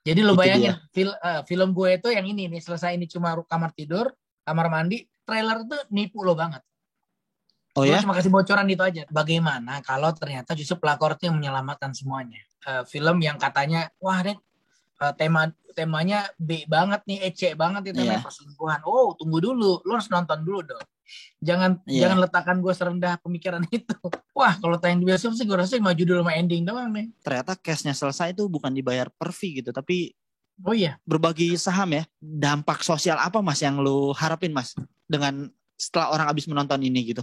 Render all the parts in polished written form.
Jadi lo Itu bayangin dia. film gue itu yang ini nih, selesai ini cuma kamar tidur, kamar mandi, trailer tuh nipu lo banget. Oh Gue ya? cuma kasih bocoran itu aja. Bagaimana kalau ternyata justru pelakor itu yang menyelamatkan semuanya. Film yang katanya, wah Ren, temanya B banget nih, ece banget nih temanya Iya, perselingkuhan. Oh, tunggu dulu, lo harus nonton dulu dong. Jangan iya. letakkan gue serendah pemikiran itu. Wah, kalau tayang di bioskop sih gue rasa cuma judul sama ending doang nih. Ternyata case-nya selesai itu bukan dibayar per fee gitu, tapi Oh iya, berbagi saham ya. Dampak sosial apa Mas yang lu harapin Mas dengan setelah orang habis menonton ini gitu?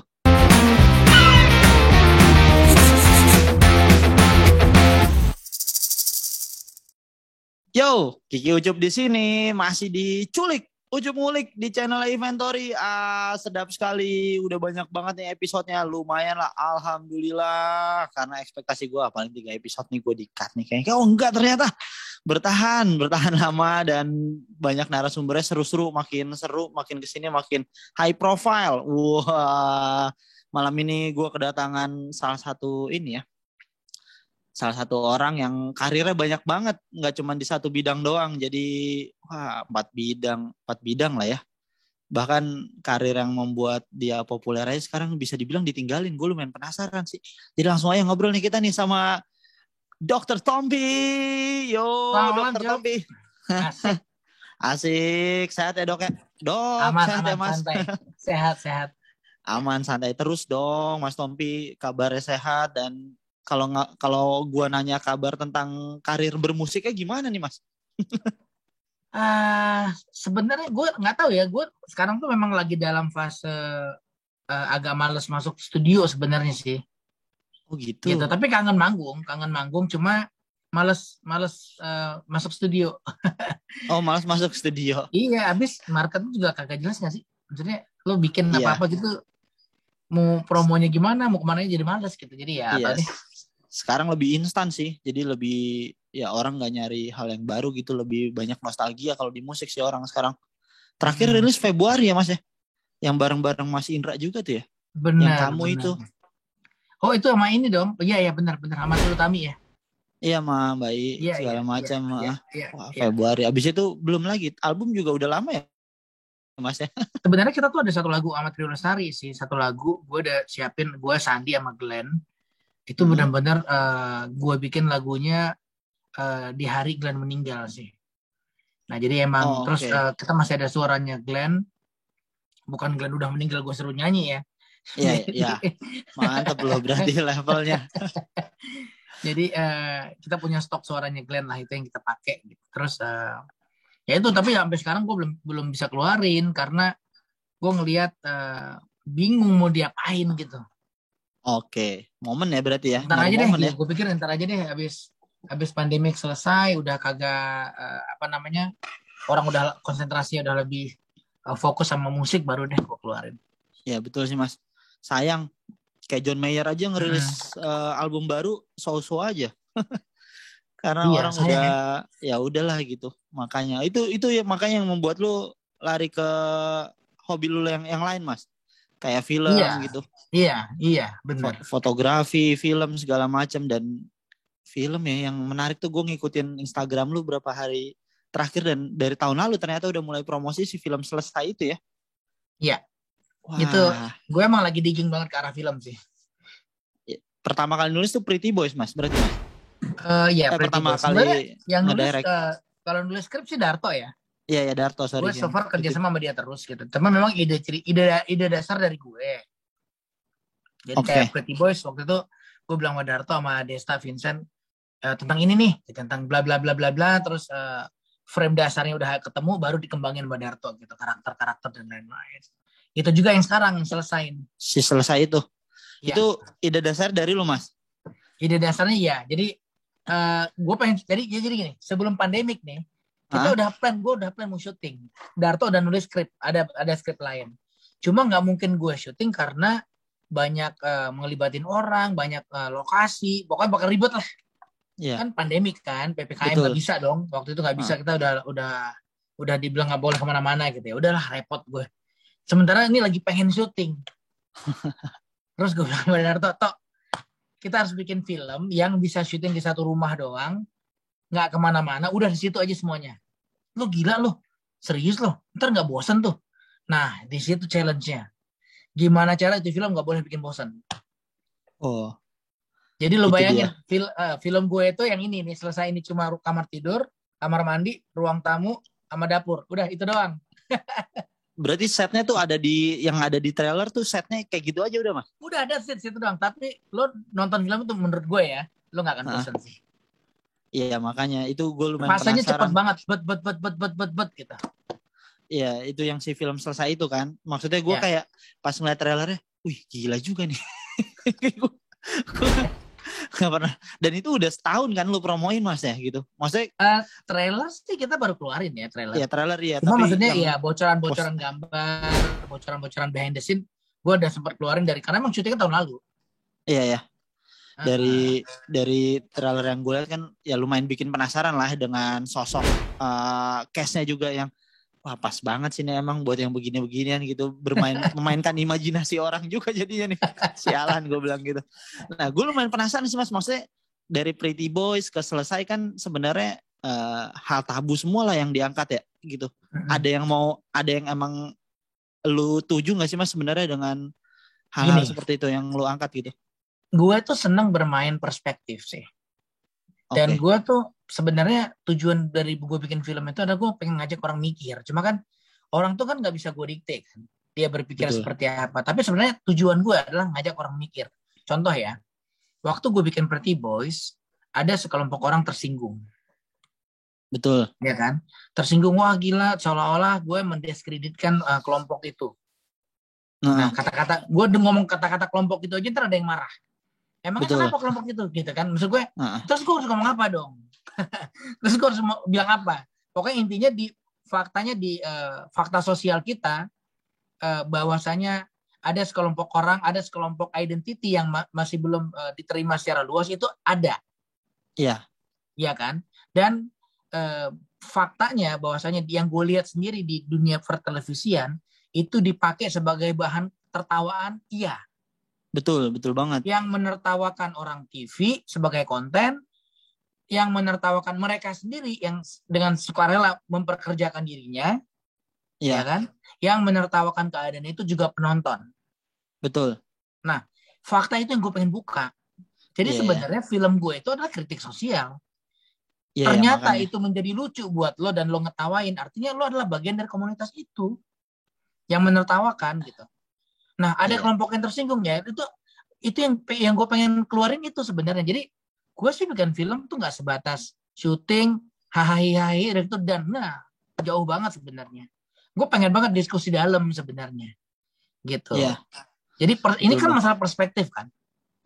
Yo, Kiki Ucup di sini masih diculik Ucup ngulik di channel Inventory. Sedap sekali. Udah banyak banget nih episodenya. Lumayan lah. Alhamdulillah. Karena ekspektasi gue paling 3 episode nih gue di-cut nih. Kayaknya oh enggak ternyata. Bertahan lama dan banyak narasumbernya seru-seru. Makin seru, makin kesini makin high profile. Wah, malam ini gue kedatangan salah satu ini ya. Salah satu orang yang karirnya banyak banget, nggak cuma di satu bidang doang. Jadi wah, empat bidang lah ya. Bahkan karir yang membuat dia populer aja sekarang bisa dibilang ditinggalin. Gue lumayan penasaran sih. Jadi langsung aja ngobrol nih kita nih sama Dokter Tompi. Yo, selamat malam Dokter Cuk. Tompi. Asik, Asik, sehat ya dok ya? Dok, aman, sehat ya aman, mas? santai, sehat, sehat. Aman, santai terus dong Mas Tompi. Kabarnya sehat dan kalau gua nanya kabar tentang karir bermusiknya gimana nih Mas? Sebenarnya gue nggak tahu ya, gue sekarang tuh memang lagi dalam fase agak males masuk studio sebenarnya sih, Oh gitu. gitu. Tapi kangen manggung, cuma males, males masuk studio. Oh malas masuk studio. Iya, abis market juga kagak jelas nggak sih? Maksudnya lo bikin Iya, apa-apa gitu, mau promonya gimana, mau kemana jadi males gitu. Jadi ya iya. atau deh. Sekarang lebih instan sih. Jadi lebih ya orang nggak nyari hal yang baru gitu. Lebih banyak nostalgia kalau di musik sih orang sekarang. Terakhir Mm-mm. rilis Februari ya Mas ya. Yang bareng-bareng Mas Indra juga tuh ya. Yang Benar, kamu benar. itu. Oh itu sama ini dong. Oh, iya, iya, benar, benar, sama Sultami ya. Iya sama Mbak I Iya, iya, segala iya, macam. iya, iya, Wah, iya. Februari. Abis itu belum lagi. Album juga udah lama ya Mas ya. Sebenarnya kita tuh ada satu lagu sama Trio Lestari sih. Satu lagu gue udah siapin, gue Sandi sama Glenn. Itu Hmm. benar-benar gue bikin lagunya di hari Glenn meninggal sih. Nah jadi emang Oh, terus oke. kita masih ada suaranya Glenn. Bukan Glenn udah meninggal gue suruh nyanyi ya. Iya, iya. Jadi Mantep loh berarti levelnya. kita punya stok suaranya Glenn lah, itu yang kita pakai gitu. Terus ya itu, tapi sampai sekarang gue belum belum bisa keluarin karena gue ngelihat bingung mau diapain gitu. Oke, momen ya berarti ya, Ntar nyari aja deh momen gitu, ya. gue pikir ntar aja deh, habis habis pandemik selesai udah kagak apa namanya, orang udah konsentrasinya udah lebih fokus sama musik, baru deh gue keluarin. Ya betul sih Mas. Sayang kayak John Mayer aja Mm-mm. ngerilis album baru so-so aja. Karena Iya orang sayang udah ya. ya udahlah gitu. Makanya itu ya makanya yang membuat lu lari ke hobi lu yang lain Mas. Kayak Iya, film gitu. iya, iya, bener. Fotografi, film segala macam dan film ya yang menarik tuh gue ngikutin Instagram lu berapa hari terakhir dan dari tahun lalu ternyata udah mulai promosi si film selesai itu ya. Iya, itu Wah, gue emang lagi digging banget ke arah film sih. pertama kali nulis tuh Pretty Boys Mas berarti Mas. Iya, Pretty Pertama Boy. Sebenarnya kali yang nulis ngedirect. kalau nulis skrip sih Darto ya. Iya ya Darto sorry Gue so yang far kerja itu. sama dia terus gitu. Cuma memang ide dasar dari gue. Jadi kayak Oke. Pretty Boys waktu itu gue bilang sama Darto sama Desta Vincent tentang ini nih, tentang bla bla bla bla bla, terus frame dasarnya udah ketemu, baru dikembangin sama Darto gitu, karakter-karakter dan lain-lain. Itu juga yang sekarang selesain. Si selesai itu. Ya, Itu ide dasar dari lu Mas. ide dasarnya ya. Jadi gue pengen jadi gini, sebelum pandemik nih, Hah? gue udah plan mau syuting. Darto udah nulis skrip, ada skrip lain. Cuma nggak mungkin gue syuting karena banyak mengelibatin orang, banyak lokasi, pokoknya bakal ribet lah. Iya, Kan pandemik kan, PPKM nggak betul. bisa dong. Waktu itu nggak bisa, Hah. kita udah dibilang nggak boleh kemana-mana gitu ya. Udahlah repot gue. Sementara ini lagi pengen syuting. Terus gue bilang sama Darto, Tok, kita harus bikin film yang bisa syuting di satu rumah doang, nggak kemana-mana, udah di situ aja semuanya. Lo gila lo, serius lo, ntar nggak bosan tuh. Nah di situ challenge-nya. Gimana cara itu film nggak boleh bikin bosan. Oh, Jadi lo itu bayangin dia. film gue itu yang ini nih, selesai ini cuma kamar tidur, kamar mandi, ruang tamu, sama dapur. Udah itu doang. Berarti setnya tuh ada yang ada di trailer tuh setnya kayak gitu aja udah, Mas. Udah ada situ doang. Tapi lo nonton film itu menurut gue ya, lo nggak akan Nah, bosan sih. iya makanya itu gue lumayan Masanya cepet penasaran. banget, bet gitu. Iya, itu yang si film selesai itu kan. Maksudnya gue Ya. kayak pas ngeliat trailernya, wih gila juga nih. Gue gak pernah. Dan itu udah setahun kan lu promoin Mas ya gitu. Maksudnya Trailer sih kita baru keluarin ya trailer. ya trailer ya, Cuma tapi maksudnya yang ya post, bocoran-bocoran gambar, bocoran-bocoran behind the scene, gue udah sempat keluarin karena emang syutingnya tahun lalu. iya ya. Uh-uh. Dari trailer yang gue lihat kan ya lumayan bikin penasaran lah dengan sosok cast-nya juga yang wah pas banget sih nih emang buat yang begini-beginian gitu memainkan imajinasi orang juga jadinya nih. Sialan gue bilang gitu. Nah, gue lumayan penasaran sih Mas, maksudnya dari Pretty Boys ke selesai kan sebenarnya hal tabu semua lah yang diangkat ya gitu. Uh-uh. Ada yang emang lu tuju nggak sih Mas sebenarnya dengan hal-hal Gini, seperti itu yang lu angkat gitu? gue tuh seneng bermain perspektif sih. Dan Oke, gue tuh sebenarnya tujuan dari gue bikin film itu adalah gue pengen ngajak orang mikir. Cuma kan orang tuh kan nggak bisa gue dikte kan. Dia berpikir betul. seperti apa. Tapi sebenarnya tujuan gue adalah ngajak orang mikir. Contoh ya, waktu gue bikin Pretty Boys, ada sekelompok orang tersinggung. Betul. Ya kan? Tersinggung, wah gila, seolah-olah gue mendiskreditkan kelompok itu. Nah, Nah, gue ngomong kata-kata kelompok itu aja ntar ada yang marah. Emangnya betul. kenapa kelompok itu gitu kan? Maksud gue, Nah, terus gue harus ngomong apa dong? Terus gue harus bilang apa? Pokoknya intinya di fakta sosial kita bahwasanya ada sekelompok orang, ada sekelompok identity yang masih belum diterima secara luas itu ada, iya, ya kan? Dan faktanya bahwasanya yang gue lihat sendiri di dunia pertelevisian itu dipakai sebagai bahan tertawaan, iya. betul, betul banget. Yang menertawakan orang TV sebagai konten, yang menertawakan mereka sendiri yang dengan sukarela memperkerjakan dirinya, ya Iya, kan? Yang menertawakan keadaan itu juga penonton. betul. Nah, fakta itu yang gue pengen buka. Jadi Iya, ya. sebenarnya film gue itu adalah kritik sosial. Iya, ya, Ternyata makanya. itu menjadi lucu buat lo dan lo ngetawain. Artinya lo adalah bagian dari komunitas itu yang menertawakan gitu. Nah, ada Iya. kelompok yang tersinggung ya. Itu yang gue pengen keluarin itu sebenarnya. Jadi gue sih bikin film tuh nggak sebatas syuting, hahaha, itu dan nah jauh banget sebenarnya. Gue pengen banget diskusi dalam sebenarnya, gitu. Iya, Jadi ini betul, kan Bang. masalah perspektif kan,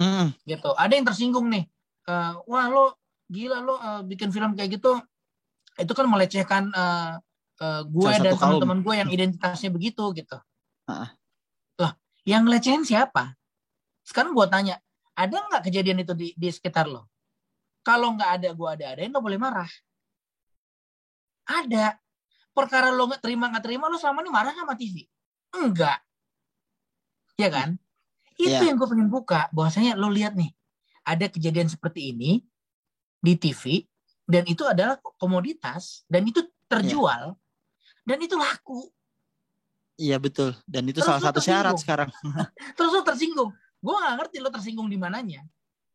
Mm, gitu. Ada yang tersinggung nih, wah lo gila lo bikin film kayak gitu, itu kan melecehkan gue salah dan satu kaum. teman-teman gue yang identitasnya begitu, gitu. Ah, Lah, yang ngelecehin siapa? Sekarang gue tanya, ada nggak kejadian itu di sekitar lo? Kalau nggak ada, gue ada-adain, lo boleh marah. Ada. Perkara lo nggak terima, lo selama ini marah sama TV? Enggak. Ya nah, kan? Itu iya, yang gue pengen buka. Bahwasanya lo lihat nih, ada kejadian seperti ini di TV, dan itu adalah komoditas, dan itu iya, terjual, dan itu laku. iya betul. Dan itu Terus salah lo satu syarat tersinggung. sekarang. Terus lo tersinggung. Gue nggak ngerti lo tersinggung di mananya.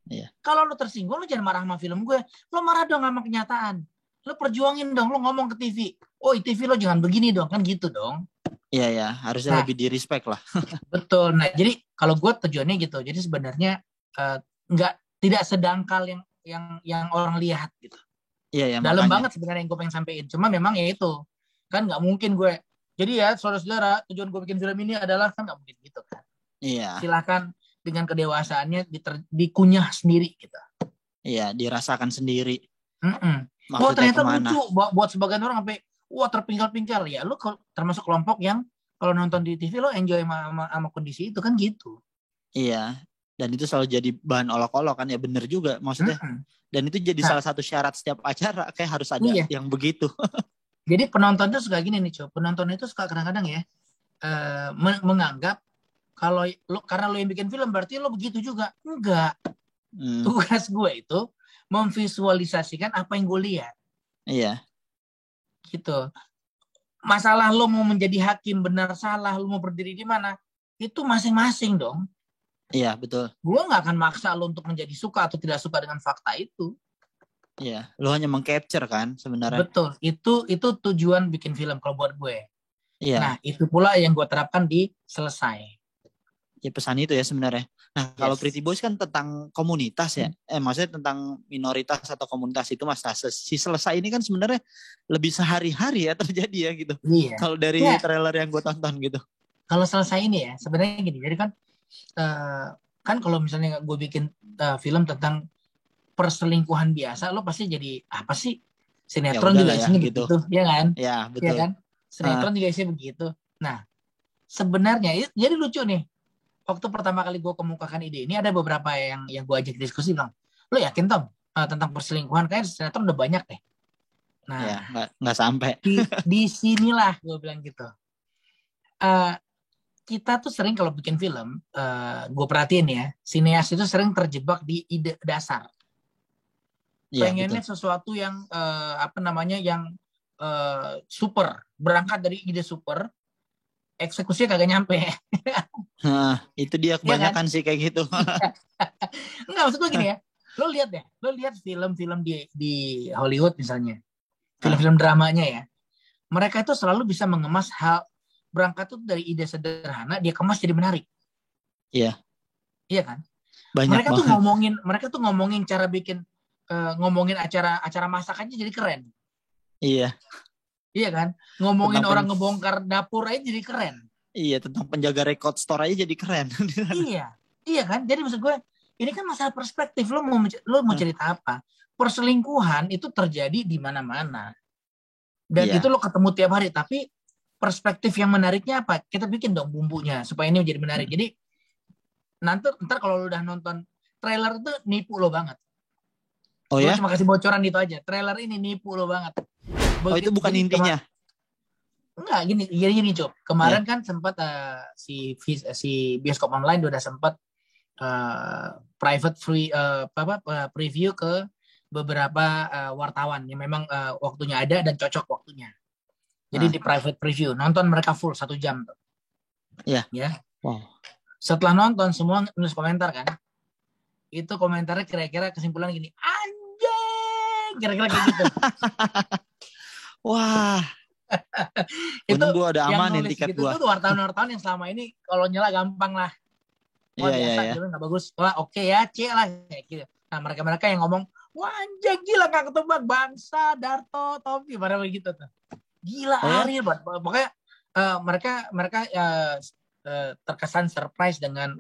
Iya, Kalau lo tersinggung, lo jangan marah sama film gue. Lo marah dong sama kenyataan. Lo perjuangin dong, lo ngomong ke TV. Oh, TV lo jangan begini dong, kan gitu dong. iya, ya. Harusnya Nah, lebih di respect lah. betul. Nah, jadi kalau gue tujuannya gitu. Jadi sebenarnya eh, nggak tidak sedangkal yang orang lihat gitu. Iya, ya Dalam makanya. banget sebenarnya yang gue pengen sampein. Cuma memang ya itu kan nggak mungkin gue. Jadi ya saudara-saudara, tujuan gue bikin film ini adalah kan nggak mungkin gitu kan. Iya, Silakan dengan kedewasaannya dikunyah sendiri gitu. iya. Dirasakan sendiri. Mm-mm. Wah Maksudnya ternyata kemana? lucu buat sebagian orang sampai wah terpingkal-pingkal ya. Lu termasuk kelompok yang kalau nonton di TV lo enjoy sama kondisi itu kan gitu. Iya. Dan itu selalu jadi bahan olok-olok kan ya bener juga maksudnya. Mm-mm. Dan itu jadi Nah salah satu syarat setiap acara kayak harus ada iya. yang begitu. Jadi penonton itu suka gini nih, Cok. Penonton itu suka kadang-kadang ya menganggap kalau lo karena lo yang bikin film berarti lo begitu juga. Enggak. Hmm, Tugas gue itu memvisualisasikan apa yang gue lihat. Iya. Gitu. Masalah lo mau menjadi hakim benar salah, lo mau berdiri di mana, itu masing-masing dong. Iya, betul. Gue nggak akan maksa lo untuk menjadi suka atau tidak suka dengan fakta itu. Iya, lo hanya meng-capture kan sebenarnya. Betul, itu tujuan bikin film kalau buat gue. Iya. Nah, itu pula yang gue terapkan di Selesai. Ya pesan itu ya sebenarnya. Nah, kalau Yes. Pretty Boys kan tentang komunitas ya. Maksudnya tentang minoritas atau komunitas itu Mas. Nah, si Selesai ini kan sebenarnya lebih sehari-hari ya terjadi ya gitu. Iya. Kalau dari Ya, trailer yang gue tonton gitu. kalau Selesai ini ya, sebenarnya gini. Jadi kan kalau misalnya gue bikin film tentang perselingkuhan biasa, lo pasti jadi apa sih? Ya Sinetron juga udahlah ya isinya gitu. begitu, ya kan? Ya, Ya betul. kan? Sinetron juga isinya begitu. Nah, sebenarnya jadi lucu nih. Waktu pertama kali gue kemukakan ide ini, ada beberapa yang gue ajak diskusi bilang, lo yakin Tom tentang perselingkuhan kayak sinetron udah banyak deh. Nah, ya nggak sampai. di sinilah gue bilang gitu. Kita tuh sering kalau bikin film, gue perhatiin ya, sineas itu sering terjebak di ide dasar. Ya, Pengennya betul. sesuatu yang yang super, berangkat dari ide super, eksekusinya kagak nyampe. Nah, itu dia Iya kan? kebanyakan sih kayak gitu. Enggak, maksud gue gini ya, lo lihat film-film di Hollywood misalnya, film-film dramanya ya, mereka itu selalu bisa mengemas hal, berangkat tuh dari ide sederhana, dia kemas jadi menarik. Iya. Iya kan? Banyak banget. Mereka tuh ngomongin cara bikin, ngomongin acara masak aja jadi keren. Iya. Iya kan? Ngomongin orang ngebongkar dapur aja jadi keren. Iya, tentang penjaga record store aja jadi keren. Iya kan? Jadi maksud gue, ini kan masalah perspektif. Lo mau cerita apa? Perselingkuhan itu terjadi di mana-mana. Dan itu lo ketemu tiap hari. Tapi perspektif yang menariknya apa? Kita bikin dong bumbunya supaya ini menjadi menarik. Jadi ntar kalau lo udah nonton trailer itu nipu lo banget. Oh gue ya? cuma kasih bocoran itu aja. Trailer ini nipu lo banget. Itu bukan intinya. Enggak, gini Cop. Kemarin kan sempat si bioskop online udah sempat private free preview ke beberapa wartawan yang memang waktunya ada dan cocok waktunya. Jadi di private preview nonton mereka full 1 jam tuh. Iya. Ya. Wow. Setelah nonton semua nulis komentar kan. Itu komentarnya kira-kira kesimpulan gini, anjing, kira-kira kayak gitu. Wah. Itu gue udah amanin tiket gitu, gue. Itu wartawan-wartawan yang selama ini kalau nyela gampang lah. Wah biasa, gitu nggak bagus. Wah oke ya, C lah kayak gitu. Nah mereka yang ngomong, wah anjing gila nggak ketebak, bangsa, Darto, Tompi, pada begitu tuh. Gila Ari, pokoknya mereka terkesan surprise dengan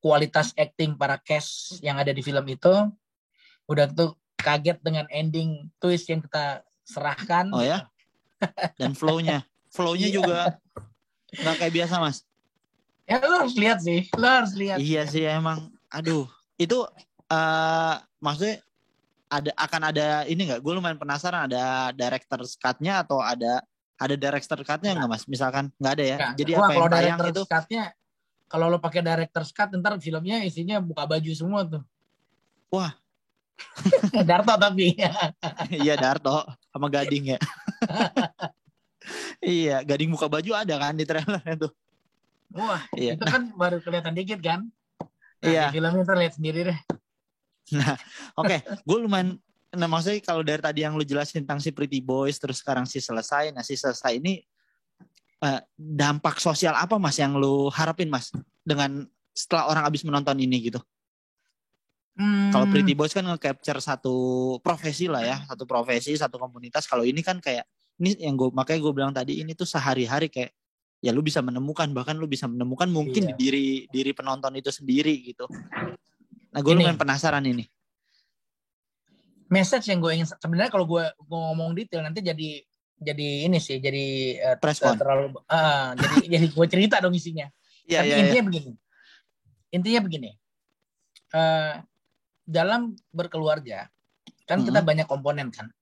kualitas acting para cast yang ada di film itu. Udah tuh kaget dengan ending twist yang kita serahkan. Oh ya? Dan flow-nya juga nggak kayak biasa Mas. Ya lo harus lihat sih, Iya sih emang, aduh, itu maksudnya akan ada ini nggak? Gue lumayan penasaran, ada director's cut-nya atau ada director's cut-nya nggak Mas? Misalkan nggak ada ya? Jadi apa yang tayang itu? Kalau lo pakai director's cut, ntar filmnya isinya buka baju semua tuh. Wah. Darto tapi. Iya Darto sama Gading ya. Iya, Gading buka baju ada kan di trailer itu. Wah, iya. Itu kan baru kelihatan dikit kan. Nah, iya. Di filmnya ntar lihat sendiri deh. Nah, oke. Gue lumayan, maksudnya kalau dari tadi yang lu jelasin tentang si Pretty Boys, terus sekarang si Selesai. Nah, si Selesai ini dampak sosial apa Mas yang lu harapin Mas dengan setelah orang habis menonton ini gitu? Kalau Pretty Boys kan nge-capture satu profesi lah ya, satu profesi, satu komunitas. Kalau ini kan kayak, ini yang makanya gue bilang tadi, ini tuh sehari-hari kayak, ya lu bisa menemukan, bahkan lu bisa menemukan mungkin di diri penonton itu sendiri gitu. Nah gue lumayan penasaran ini. Message yang gue ingin, sebenarnya kalau gue ngomong detail nanti jadi ini sih, jadi terlalu jadi gue cerita dong isinya. Tapi intinya begini. Dalam berkeluarga kan kita banyak komponen kan.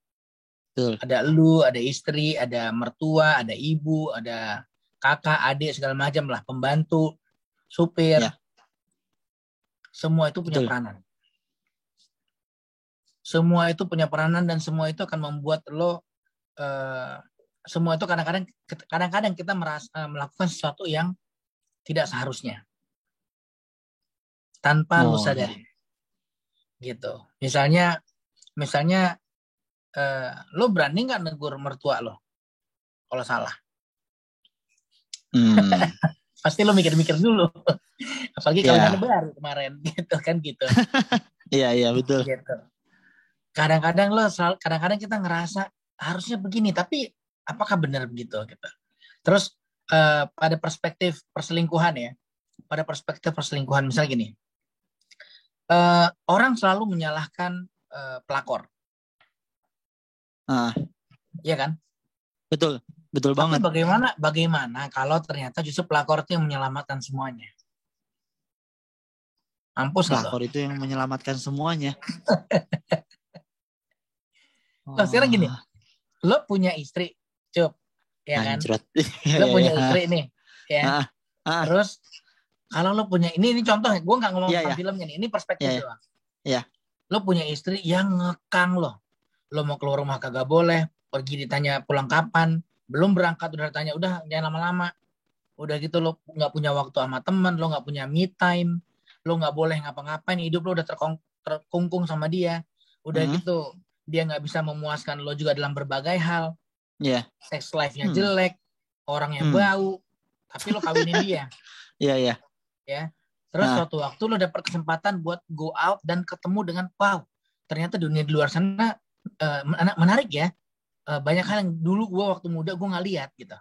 Betul. Ada lu, ada istri, ada mertua, ada ibu, ada kakak, adik, segala macam lah, pembantu, supir. Semua itu punya peranan. Semua itu punya peranan dan semua itu akan membuat lo semua itu kadang-kadang kita melakukan sesuatu yang tidak seharusnya tanpa lo Oh iya. sadari gitu. Misalnya lo berani nggak negur mertua lo kalau salah? Pasti lo mikir-mikir dulu. Apalagi kawinannya baru kemarin gitu kan gitu. Iya betul. Gitu. Kadang-kadang kita ngerasa harusnya begini, tapi apakah benar begitu gitu. Terus pada perspektif perselingkuhan misalnya gini, orang selalu menyalahkan pelakor, ya kan? Betul Tapi banget. bagaimana kalau ternyata justru pelakor itu yang menyelamatkan semuanya? Mampus nggak lo? Pelakor itu yang menyelamatkan semuanya. Loh, sekarang gini, lo punya istri, Cup, ya kan? Lo punya istri nih, ya. Terus kalau lo punya ini contoh, gue nggak ngomong tentang filmnya nih, ini perspektif doang. Iya. Lo punya istri yang ngekang lo mau keluar rumah kagak boleh, pergi ditanya pulang kapan, belum berangkat udah ditanya udah jangan lama-lama, udah gitu lo nggak punya waktu sama teman, lo nggak punya me time, lo nggak boleh ngapa-ngapain, hidup lo udah terkungkung sama dia, udah gitu dia nggak bisa memuaskan lo juga dalam berbagai hal, sex life-nya jelek, orangnya bau, tapi lo kawinin dia. Iya. Ya. Terus suatu waktu lo dapet kesempatan buat go out dan ketemu dengan wow, ternyata dunia di luar sana menarik ya. Banyak hal yang dulu gue waktu muda gue nggak lihat gitu.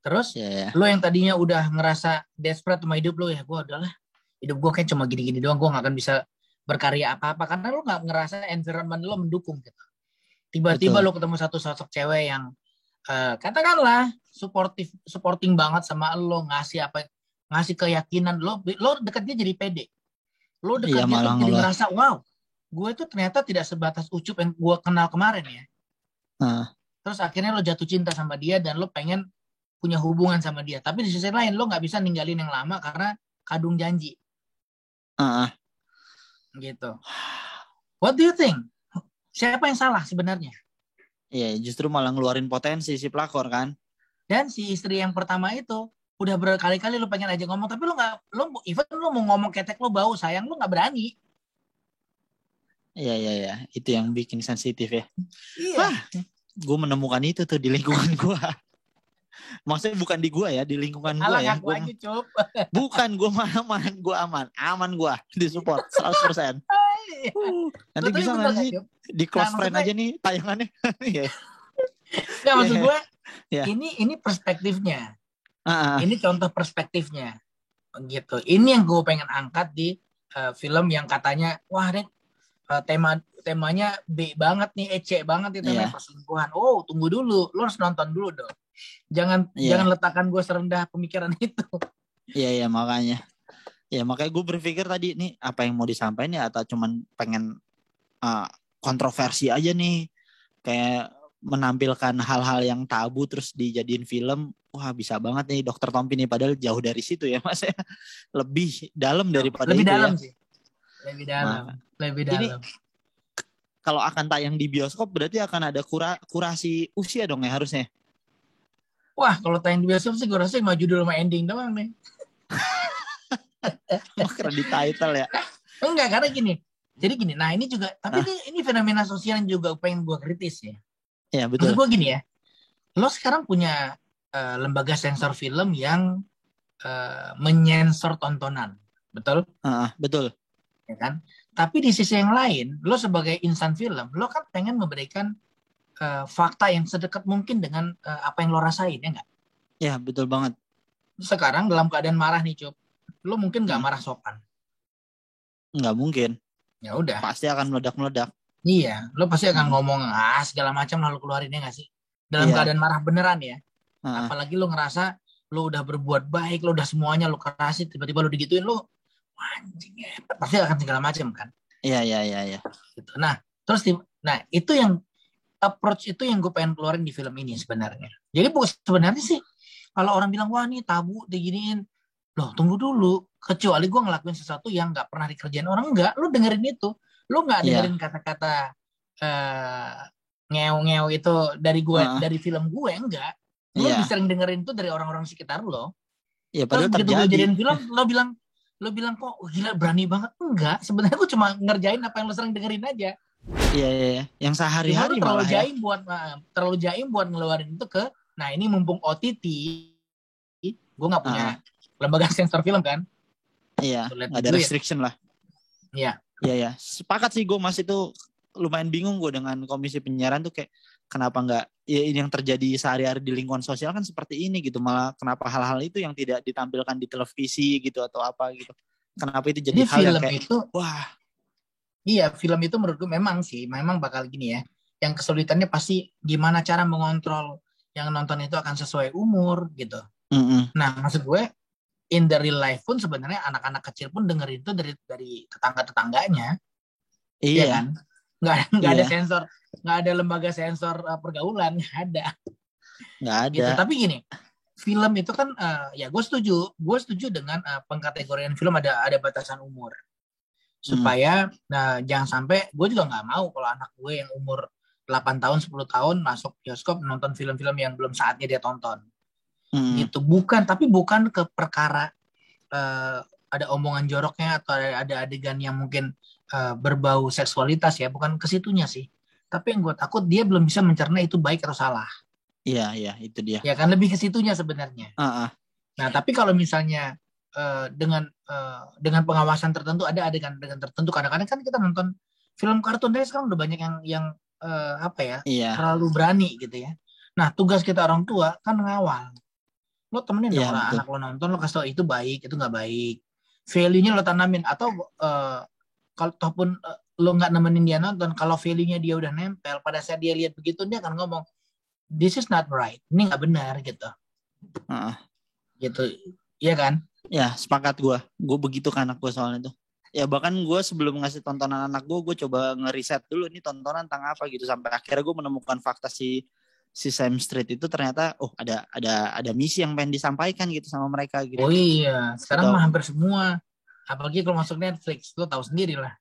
Terus lo yang tadinya udah ngerasa desperate sama hidup lo, ya gue udahlah, hidup gue kayak cuma gini-gini doang, gue nggak akan bisa berkarya apa-apa karena lo nggak ngerasa environment lo mendukung gitu. Tiba-tiba lo ketemu satu sosok cewek yang katakanlah supporting banget sama lo, ngasih keyakinan, lo dekatnya jadi pede, lo dekatnya tuh jadi ngerasa wow, gue tuh ternyata tidak sebatas Ucup yang gue kenal kemarin ya. Terus akhirnya lo jatuh cinta sama dia dan lo pengen punya hubungan sama dia, tapi di sisi lain lo nggak bisa ninggalin yang lama karena kadung janji. Gitu. What do you think? Siapa yang salah sebenarnya? Iya, justru malah ngeluarin potensi si pelakor kan. Dan si istri yang pertama itu udah berkali-kali lo pengen aja ngomong, tapi lo even lo mau ngomong ketek lo bau sayang, lo nggak berani. Iya. Itu yang bikin sensitif ya. Iya. Gue menemukan itu tuh di lingkungan gue. Maksudnya bukan di gue ya, di lingkungan gue ya. Gua aja, Cup. Bukan, gue aman gue di support 100%. Nanti bisa nggak sih di close friend aja nih tayangannya? Nggak, maksud gue ini perspektifnya. Ini contoh perspektifnya gitu. Ini yang gue pengen angkat di film yang katanya wah Red, temanya B banget nih, ece banget nih temanya perselingkuhan. Oh, tunggu dulu, lo harus nonton dulu dong. Jangan letakkan gue serendah pemikiran itu. Iya makanya. Ya makanya gue berpikir tadi nih apa yang mau disampaikan ya, atau cuman pengen kontroversi aja nih, kayak menampilkan hal-hal yang tabu terus dijadiin film. Wah, bisa banget nih Dr. Tompi nih, padahal jauh dari situ ya Mas ya. Lebih dalam daripada lebih itu dalam ya. Sih. Lebih dalam. Ini kalau akan tayang di bioskop berarti akan ada kurasi usia dong ya harusnya. Wah, kalau tayang di bioskop sih gue rasa cuma judul sama ending doang nih. Kredit title ya. Enggak, karena gini. Jadi gini, nah ini juga, tapi ini fenomena sosial yang juga pengen gue kritis ya. Iya, betul. Maksud gue gini ya, lo sekarang punya lembaga sensor film yang menyensor tontonan, betul? Betul. Ya kan? Tapi di sisi yang lain, lo sebagai insan film, lo kan pengen memberikan fakta yang sedekat mungkin dengan apa yang lo rasain, ya nggak? Ya, betul banget. Sekarang dalam keadaan marah nih, Cup, lo mungkin nggak marah sopan. Nggak mungkin. Ya udah. Pasti akan meledak-meledak. Iya, lo pasti akan ngomong segala macam lalu keluarinnya nggak sih? Dalam keadaan marah beneran ya. Apalagi lo ngerasa lo udah berbuat baik, lo udah semuanya lo kerasin, tiba-tiba lo digituin, lo anjing ya, pasti akan segala macam kan. Iya. Gitu. Nah, terus itu yang approach itu yang gue pengen keluarin di film ini sebenarnya. Jadi sebenarnya sih kalau orang bilang wah ini tabu diginiin, loh tunggu dulu, kecuali gue ngelakuin sesuatu yang nggak pernah dikerjain orang, enggak, lo dengerin itu, Lu nggak Iya. dengerin kata-kata eh ngeo-ngeo itu dari gue, dari film gue, enggak. Lu lebih Iya. sering dengerin itu dari orang-orang sekitar lo. Iya, Terus padahal begitu gue terjadi. jadiin film, lo bilang kok gila berani banget. Enggak, sebenarnya gue cuma ngerjain apa yang lo sering dengerin aja. Iya, iya, iya. Yang Cuma lu sehari-hari malah ya. terlalu jaim buat ngeluarin itu ke, nah ini mumpung OTT, gue nggak punya lembaga sensor film kan. Iya, So, let nggak me ada do it. restriction lah. Iya. Iya, ya. Sepakat sih gue, Mas, itu lumayan bingung gue dengan komisi penyiaran tuh, kayak kenapa nggak, ya ini yang terjadi sehari-hari di lingkungan sosial kan seperti ini gitu, malah kenapa hal-hal itu yang tidak ditampilkan di televisi gitu atau apa gitu, kenapa itu jadi Jadi hal yang film kayak itu, wah. iya film itu menurut gue memang sih, memang bakal gini ya. Yang kesulitannya pasti gimana cara mengontrol yang nonton itu akan sesuai umur gitu. Nah maksud gue, in the real life pun sebenarnya anak-anak kecil pun dengerin itu dari tetangga-tetangganya, ya Iya, kan? Nggak ada iya, sensor, nggak ada lembaga sensor pergaulan, nggak ada. nggak ada. Gitu. Tapi gini, film itu kan ya gue setuju dengan pengkategorian film ada batasan umur supaya jangan sampai, gue juga nggak mau kalau anak gue yang umur 8 tahun 10 tahun masuk bioskop nonton film-film yang belum saatnya dia tonton gitu. Tapi bukan ke perkara ada omongan joroknya atau ada adegan yang mungkin berbau seksualitas ya, bukan ke situnya sih. Tapi yang gue takut dia belum bisa mencerna itu baik atau salah. Iya, iya, itu dia. Ya kan lebih ke situnya sebenarnya. Nah, tapi kalau misalnya dengan pengawasan tertentu, ada adegan-adegan tertentu, kadang-kadang kan kita nonton film kartun deh sekarang udah banyak yang apa ya, Iya, terlalu berani gitu ya. Nah, tugas kita orang tua kan ngawal. Lo temenin dong iya, orang betul. anak lo nonton, lo kasih tau itu baik, itu nggak baik. Value-nya lo tanamin, atau kalau ataupun lo nggak nemenin dia nonton, kalau value-nya dia udah nempel, pada saat dia lihat begitu dia akan ngomong, this is not right, ini nggak benar gitu. Gitu, iya kan? Ya, sepakat gue. Gue begitu ke anak gue soalnya tuh. Ya bahkan gue sebelum ngasih tontonan anak gue coba ngeriset dulu ini tontonan tentang apa gitu, sampai akhirnya gue menemukan fakta si Sesame Street itu ternyata ada misi yang pengen disampaikan gitu sama mereka gitu. Oh iya, sekarang Gitu. mah hampir semua, apalagi kalau masuk Netflix, lo tahu sendiri lah.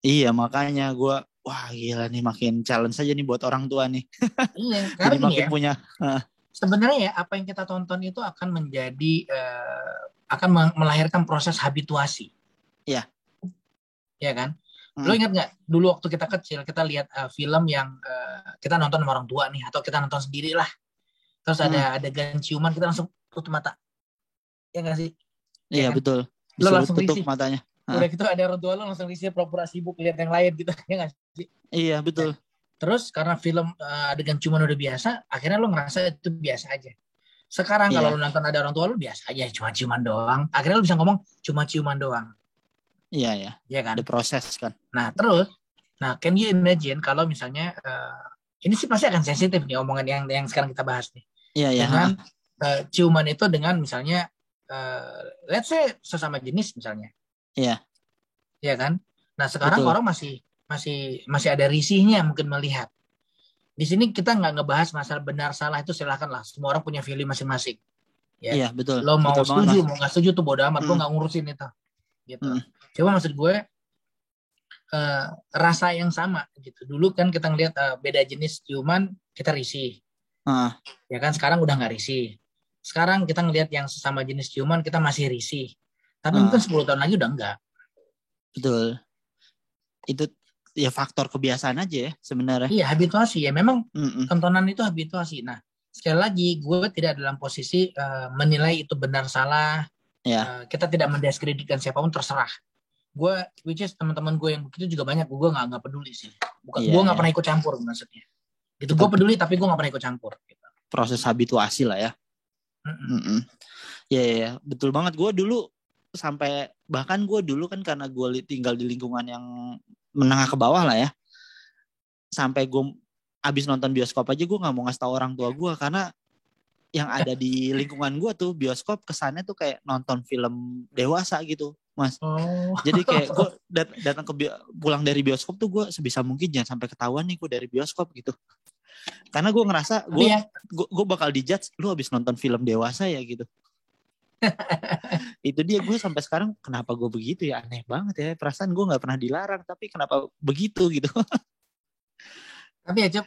Iya, makanya gue, wah gila nih, makin challenge aja nih buat orang tua nih. Iya, Jadi karena gini makin ya, punya. sebenarnya ya apa yang kita tonton itu akan menjadi akan melahirkan proses habituasi. Iya. Ya kan? Lo ingat nggak dulu waktu kita kecil kita lihat film yang kita nonton sama orang tua nih, atau kita nonton sendiri lah, terus ada adegan ciuman, kita langsung tutup mata, ya nggak sih? Iya, Ya kan? betul. Lo Disuruh langsung tutup risih. matanya. Udah gitu ada orang tua lo langsung risih, pura-pura sibuk lihat yang lain gitu, ya nggak sih? Iya, betul. Terus karena film adegan ciuman udah biasa, akhirnya lo ngerasa itu biasa aja. Sekarang kalau lo nonton ada orang tua lo, biasa aja, cuma ciuman doang. Akhirnya lo bisa ngomong cuma ciuman doang. Iya, ya. Iya kan? Ada proses kan. Nah terus, can you imagine kalau misalnya ini sih pasti akan sensitif nih omongan yang sekarang kita bahas nih. Iya, iya. Dengan ciuman itu dengan misalnya let's say sesama jenis misalnya. Iya. Iya kan? Nah sekarang orang masih ada risihnya mungkin melihat. Di sini kita nggak ngebahas masalah benar salah, itu silakan lah. Semua orang punya value masing-masing. Ya. Iya, betul. Lo mau betul setuju, banget, mau nggak setuju tuh bodo amat. Gue nggak ngurusin itu. Gitu. Coba maksud gue rasa yang sama gitu. Dulu kan kita ngeliat beda jenis ciuman kita risih. Ya kan sekarang udah nggak risih. Sekarang kita ngeliat yang sesama jenis ciuman kita masih risih. Tapi mungkin 10 tahun lagi udah enggak. Betul. Itu ya faktor kebiasaan aja ya sebenarnya. Iya, habituasi ya. Memang tontonan itu habituasi. Nah, sekali lagi gue tidak dalam posisi menilai itu benar salah. Ya. Kita tidak mendiskreditkan siapapun, terserah. Gue, which is teman-teman gue yang begitu juga banyak. Gue nggak peduli sih. Gue nggak pernah ikut campur maksudnya. Itu gue peduli tapi gue nggak pernah ikut campur. Gitu. Proses habituasi lah ya. Ya, betul banget. Gue dulu bahkan gue dulu kan karena gue tinggal di lingkungan yang menengah ke bawah lah ya. Sampai gue abis nonton bioskop aja gue nggak mau ngasih tahu orang tua gue, karena yang ada di lingkungan gue tuh bioskop kesannya tuh kayak nonton film dewasa gitu, Mas. Jadi kayak gue datang pulang dari bioskop tuh gue sebisa mungkin jangan sampai ketahuan nih gue dari bioskop gitu. Karena gue ngerasa gue bakal dijudge, lu abis nonton film dewasa ya gitu. Itu dia, gue sampai sekarang kenapa gue begitu ya, aneh banget ya, perasaan gue nggak pernah dilarang tapi kenapa begitu gitu. Tapi ya Cep,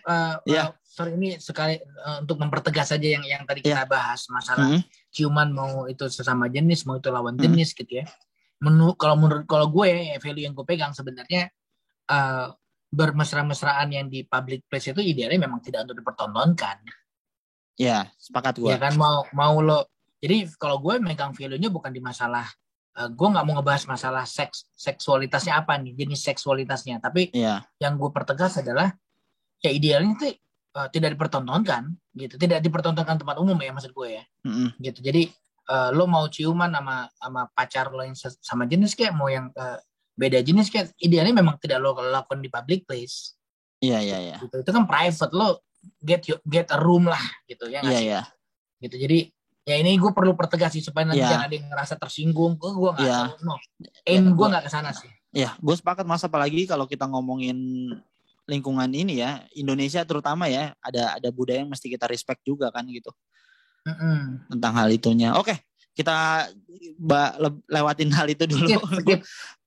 Ya. sorry ini sekali untuk mempertegas saja yang tadi Ya. kita bahas masalah Mm-mm. ciuman mau itu sesama jenis mau itu lawan Mm-mm. jenis gitu ya. Kalau gue ya, value yang gue pegang sebenarnya uh, bermesra-mesraan yang di public place itu idealnya memang tidak untuk dipertontonkan. Ya, sepakat gue. Ya kan mau lo. Jadi kalau gue megang value-nya bukan di masalah gue nggak mau ngebahas masalah seksualitasnya apa nih, jenis seksualitasnya, tapi Ya. yang gue pertegas adalah ya idealnya itu tidak dipertontonkan gitu, tidak dipertontonkan tempat umum ya maksud gue ya. Mm-mm. Gitu. Jadi lo mau ciuman sama pacar lo yang sama jenis kayak mau yang beda jenis kayak idealnya memang tidak lo lakukan di public place. Iya, iya, iya. Gitu. Itu kan private, lo get a room lah gitu ya nggak Iya, sih? iya. Gitu. Jadi ya ini gue perlu pertegas sih supaya nanti jangan Iya. ada yang ngerasa tersinggung. Gue nggak Iya. tahu, no. Ya, Gue nggak kesana sih. Ya, gue sepakat Mas, apalagi kalau kita ngomongin lingkungan ini ya, Indonesia terutama ya, ada budaya yang mesti kita respect juga kan gitu. Tentang hal itunya. Oke, kita lewatin hal itu dulu. Skip.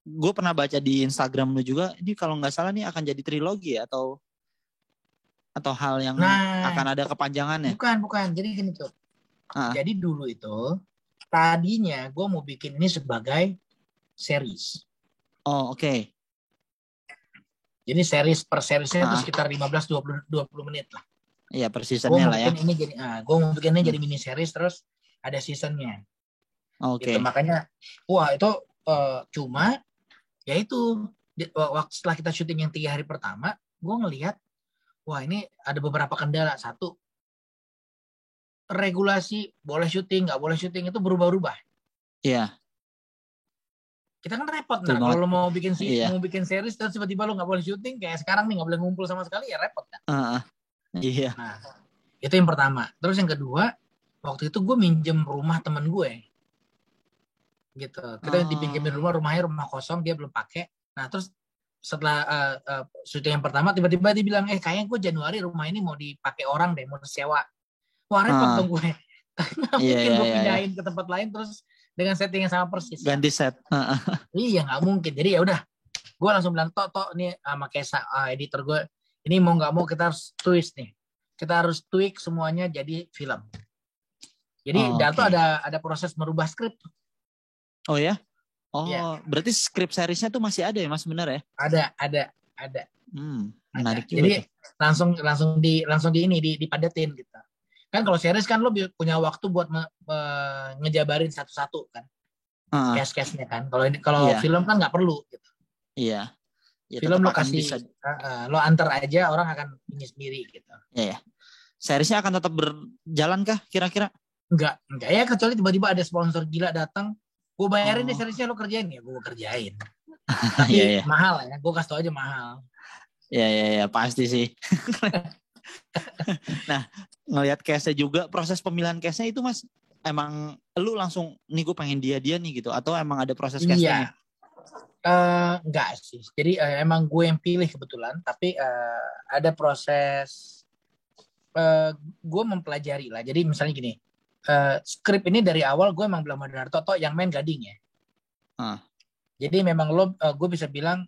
Gue pernah baca di Instagram lu juga, ini kalau nggak salah nih akan jadi trilogi ya, atau hal yang akan ada kepanjangannya. Bukan. Jadi gini tuh. Jadi dulu itu tadinya gue mau bikin ini sebagai series. Oh, oke. Jadi series per seriesnya itu sekitar 15-20 menit lah. Iya, per seasonnya lah ya. Gue mau bikin ini jadi mini series terus ada seasonnya. Oke. Gitu. Makanya, wah itu cuma ya itu waktu setelah kita syuting yang 3 hari pertama, gue ngelihat, wah ini ada beberapa kendala. Satu, regulasi boleh syuting nggak boleh syuting itu berubah-ubah. Iya. Kita kan repot nah kalau lo mau bikin series terus tiba-tiba lo nggak boleh syuting kayak sekarang nih nggak boleh ngumpul sama sekali ya repot kan. Iya. Nah itu yang pertama. Terus yang kedua, waktu itu gue minjem rumah temen gue gitu. Kita dipinjemin rumahnya rumah kosong, dia belum pakai. Nah terus setelah syuting yang pertama tiba-tiba dia bilang kayaknya gue Januari rumah ini mau dipakai orang deh, mau disewa. Wah repot dong gue. Nggak mungkin gue pindahin ke tempat lain terus dengan setting yang sama persis. Ganti set. Iya nggak mungkin. Jadi ya udah, gue langsung bilang tok nih sama Kesa editor gue, ini mau nggak mau kita harus twist nih. Kita harus tweak semuanya jadi film. Jadi Dalto ada proses merubah skrip. Oh ya? Oh, ya. Berarti skrip seriesnya tuh masih ada ya Mas, benar ya? Ada. Menarik juga. Jadi langsung dipadetin gitu. Kan kalau series kan lo punya waktu buat ngejabarin satu-satu kan. Case-case-nya kan. Kalau film kan nggak perlu gitu. Iya. Ya, film lo kasih lo antar aja, orang akan ini sendiri gitu. Iya. Seriesnya akan tetap berjalan kah kira-kira? Enggak ya, kecuali tiba-tiba ada sponsor gila datang, gue bayarin deh seriesnya, lo kerjain ya, gue kerjain. Tapi mahal ya, gue kasih tau aja mahal. Ya pasti sih. Nah, ngelihat case-nya juga, proses pemilihan case-nya itu Mas, emang lu langsung nih gue pengen dia nih gitu, atau emang ada proses castingnya? Enggak sih. Jadi emang gue yang pilih kebetulan, tapi ada proses gue mempelajari lah. Jadi misalnya gini, skrip ini dari awal gue emang bilang Madar Toto yang main Gading ya. Jadi memang gue bisa bilang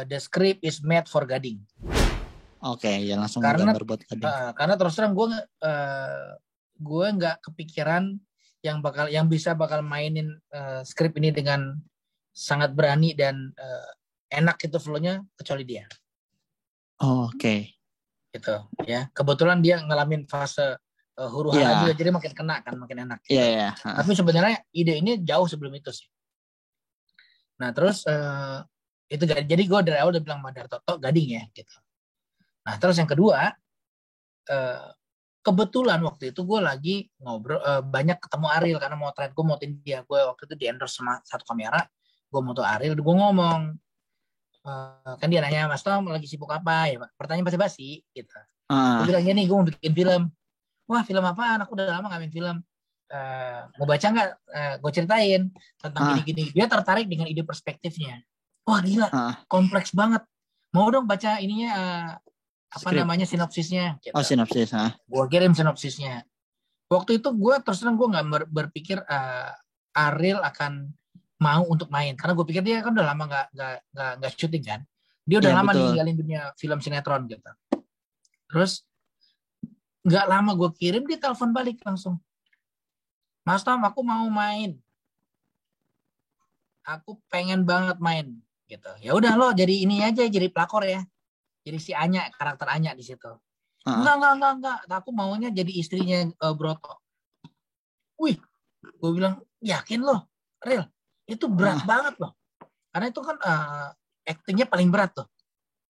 the script is made for Gading. Oke, ya langsung gambar buat Gading. Karena terus terang gue nggak kepikiran yang bisa bakal mainin skrip ini dengan sangat berani dan enak itu flow-nya kecuali dia. Oke. Gitu ya. Kebetulan dia ngalamin fase huru-hara juga, jadi makin kena kan, makin enak. Gitu. Iya. Tapi sebenarnya ide ini jauh sebelum itu sih. Nah terus itu jadi gue dari awal udah bilang Madar Toto Gading ya gitu. Nah terus yang kedua, kebetulan waktu itu gue lagi ngobrol banyak ketemu Ariel karena mau trend, gue motoin dia. Gue waktu itu di endorse sama satu kamera, gue moto Ariel, gue ngomong kan dia nanya, Mas Tom lagi sibuk apa ya, pertanyaan basa-basi gitu. Gue bilang gini, gue mau bikin film. Wah film apaan? Aku udah lama gak main film. Mau baca nggak? Gue ceritain tentang gini-gini. Dia tertarik dengan ide perspektifnya. Wah gila, kompleks banget. Mau dong baca ininya namanya sinopsisnya. Gitu. Oh sinopsis. Gue kirim sinopsisnya. Waktu itu gue terus terang gue nggak berpikir Ariel akan mau untuk main, karena gue pikir dia kan udah lama nggak syuting kan, dia udah Iya lama betul. ninggalin dunia film sinetron gitu. Terus nggak lama gue kirim, dia telepon balik langsung, Mas Tom aku mau main, aku pengen banget main gitu. Ya udah lo jadi ini aja, jadi pelakor ya, jadi si Anya, karakter Anya di situ. Heeh. Enggak, aku maunya jadi istrinya Broto. Wih, gue bilang yakin lo, real, itu berat Heeh. banget loh, karena itu kan actingnya paling berat tuh,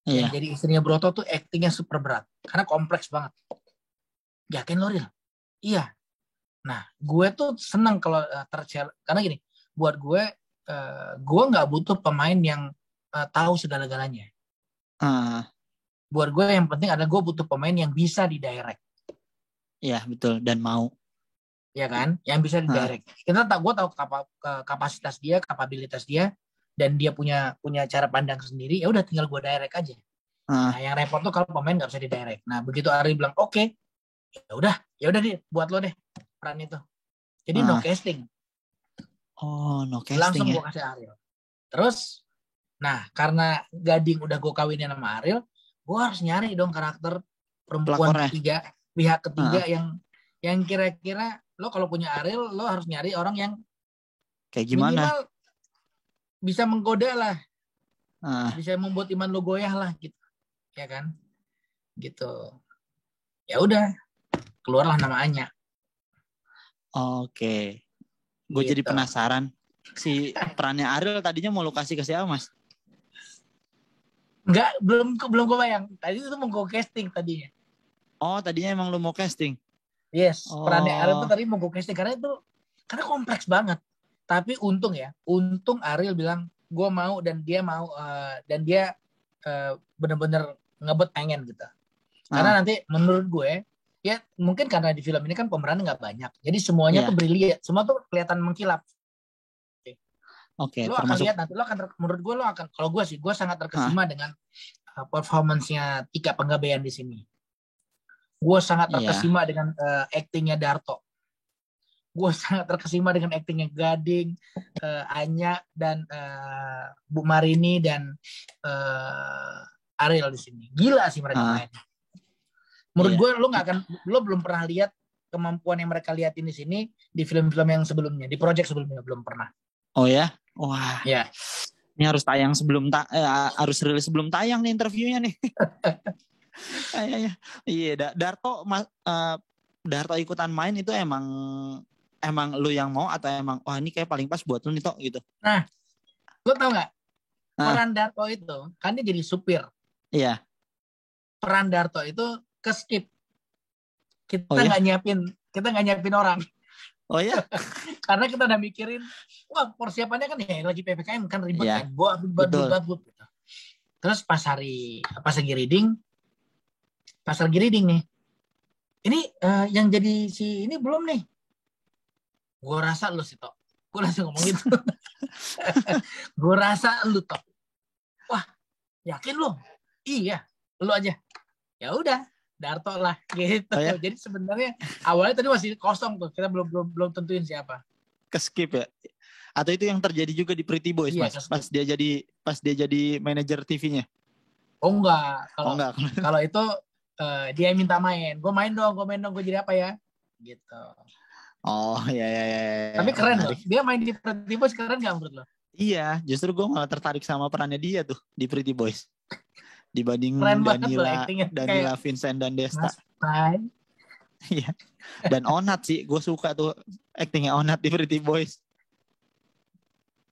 yang Iya. jadi istrinya Broto tuh actingnya super berat karena kompleks banget. Yakin lo, real? Iya. Nah, gue tuh senang kalau karena gini, buat gue nggak butuh pemain yang tahu segala-galanya. Heeh. Buat gue yang penting adalah gue butuh pemain yang bisa didirect, Iya betul, dan mau. ya kan? Yang bisa Heeh. didirect. Gue tahu kapasitas dia, kapabilitas dia, dan dia punya cara pandang sendiri. Ya udah tinggal gue direct aja. Heeh. Nah, yang repot tuh kalau pemain nggak bisa didirect. Nah, begitu Ari bilang oke, okay, ya udah deh, buat lo deh peran itu. Jadi no Heeh. casting, Oh, no casting langsung ya. gue kasih Ariel. Terus, nah karena Gading udah gue kawinin sama Ariel, gue harus nyari dong karakter perempuan Pelakornya. ketiga, pihak Heeh. ketiga yang kira-kira lo kalau punya Ariel, lo harus nyari orang yang Kayak gimana? minimal bisa menggoda lah, Heeh. bisa membuat iman lo goyah lah gitu, ya kan? Gitu. Ya udah, keluarlah nama Anya. Oke. Gue jadi Gitu. penasaran. Si perannya Ariel tadinya mau lu kasih ke siapa, Mas? Enggak, belum kebayang. Tadi itu mau gue casting tadinya. Oh, tadinya emang lu mau casting. Yes, perannya Ariel Oh, tuh tadi mau gue casting karena kompleks banget. Tapi untung Ariel bilang gue mau, dan dia mau dan dia bener-bener ngebet pengen gitu. ah, Karena nanti menurut gue ya mungkin karena di film ini kan pemerannya nggak banyak, jadi semuanya tuh iya, brilian, semua tuh kelihatan mengkilap. oke, Lo akan termasuk, lihat nanti, menurut gue lo akan, kalau gue sih gue sangat ah, terkesima dengan performance-nya Tika Panggabean di sini. Gue sangat iya, terkesima dengan actingnya Darto. Gue sangat terkesima dengan actingnya Gading, Anya, dan Bu Marini, dan Ariel di sini. Gila sih mereka ah, main. Menurut iya. gue lo belum pernah lihat kemampuan yang mereka liatin di sini di film-film yang sebelumnya, di project sebelumnya belum pernah. Oh ya, wah, Ya, ini harus tayang harus rilis sebelum tayang nih interviewnya nih. Iya, iya, Darto ikutan main itu emang lu yang mau atau emang wah ini kayak paling pas buat lu nih Tok gitu. nah, lo tau nggak Ah, peran Darto itu kan dia jadi supir. iya. Peran Darto itu ke skip. Oh Kita ya, nggak nyiapin orang. oh ya, Karena kita udah mikirin, wah persiapannya kan ya lagi PPKM kan ribet iya, kan, betul. badut gitu. Terus pas lagi reading nih, ini yang jadi si ini belum nih. Gue rasa lu sih Tok. Gue langsung ngomong gitu. Gue rasa lu Tok. Wah, yakin lu? Iya, lu aja. Ya udah, Darto lah gitu. Oh ya, Jadi sebenarnya awalnya tadi masih kosong tuh. Kita belum belum belum tentuin siapa. ke skip ya. Atau itu yang terjadi juga di Pretty Boys, Iya, Mas? Pas dia jadi manajer TV-nya. oh enggak, Oh kalau enggak. kalau itu dia yang minta main. Gue jadi apa ya? Gitu. Oh ya, ya, ya, ya, Tapi keren loh. menarik. Dia main di Pretty Boys, keren gak menurut lo? Iya, justru gue malah tertarik sama perannya dia tuh di Pretty Boys Keren dibanding banget loh Danila, actingnya. Kayak Danila Vincent dan Desta. Mas Pai. Iya. Dan Onat sih, gue suka tuh actingnya Onat di Pretty Boys.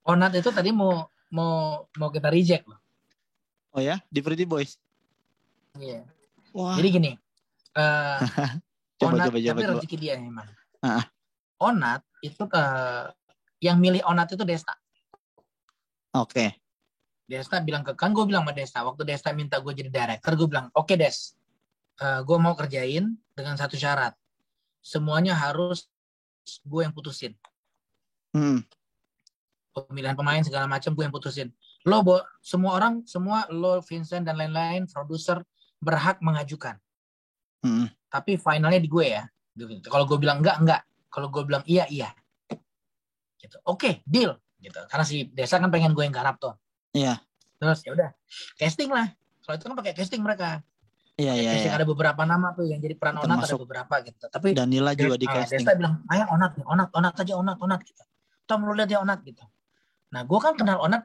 Onat itu tadi mau kita reject loh. Oh ya, di Pretty Boys. Iya. Jadi Wah, gini, uh, coba Onat, coba coba tapi coba. rezeki dia memang. Ah, Onat itu yang milih Onat itu Desta. oke. Desta bilang kan gue bilang sama Desta, waktu Desta minta gue jadi director, gue bilang, oke Des, gue mau kerjain dengan satu syarat. Semuanya harus gue yang putusin. Hmm. Pemilihan pemain segala macam gue yang putusin. Semua lo, Vincent dan lain-lain, produser berhak mengajukan. Hmm. Tapi finalnya di gue ya. Kalau gue bilang enggak. Kalau gue bilang iya. gitu. Oke, deal gitu. Karena si Desa kan pengen gue yang garap tuh. Iya. Terus ya udah casting lah. Kalau itu kan pakai casting mereka. Iya, iya, Casting iya. ada beberapa nama tuh yang jadi peran Onat, ada Termasuk beberapa gitu. Tapi Danila juga di casting. Desta bilang, ayo Onat nih, Onat aja, Onat gitu. Tom lu lihat ya Onat gitu. Nah, gue kan kenal Onat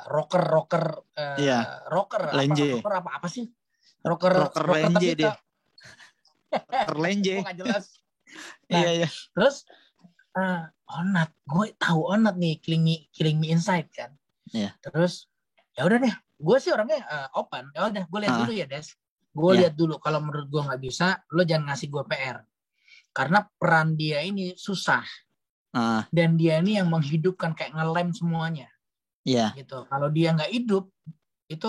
rocker Iya. Lenje. rocker apa sih? Rocker Lenje tapi dia. Rocker Lenje. Gue gak jelas. Nah, Iya, iya. terus Onat, gue tahu Onat nih, killing me inside kan. Iya. Terus ya udah deh, gue sih orangnya open. Ya udah, gue lihat dulu ya Des. Gue lihat dulu, kalau menurut gue nggak bisa, lo jangan ngasih gue PR. Karena peran dia ini susah. Dan dia ini yang menghidupkan, kayak ngelem semuanya. Iya. Gitu. Kalau dia nggak hidup, itu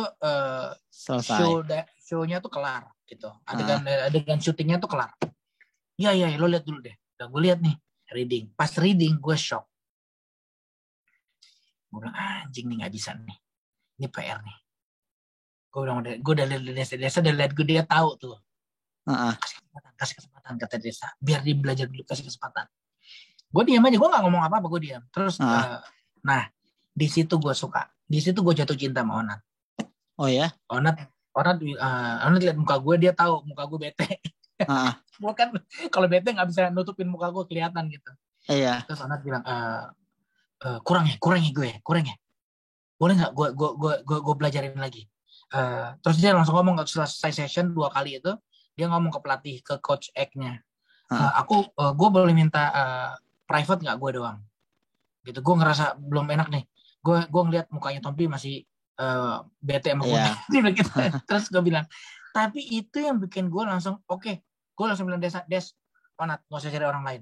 show-nya tuh kelar. Gitu. Adegan syutingnya tuh kelar. Iya, lo lihat dulu deh. Udah gue lihat nih, reading. Pas reading, gue shock. Gue bilang, anjing nih nggak bisa nih. Ini PR nih. Gue udah lihat Desa, udah lihat gue, dia tahu tuh. Kasih kesempatan kata Desa, biar dia belajar dulu, kasih kesempatan. Gue diam aja, gue nggak ngomong apa-apa, gue diam. Terus nah di situ gue suka, di situ gue jatuh cinta sama Onat. Oh ya? Onat lihat muka gue, dia tahu muka gue bete. Gue kan kalau bete nggak bisa nutupin muka gue, kelihatan gitu. Iya. Terus Onat bilang kurang ya boleh nggak gue belajarin lagi. Terus dia langsung ngomong, selesai session 2 kali itu, dia ngomong ke pelatih, ke coach X-nya, gue boleh minta private nggak gue doang gitu. Gue ngerasa belum enak nih, gue ngeliat mukanya Tompi masih bete sama gue. Terus gue bilang, tapi itu yang bikin gue langsung oke. Gue langsung bilang, Des Onat, gak usah cari orang lain.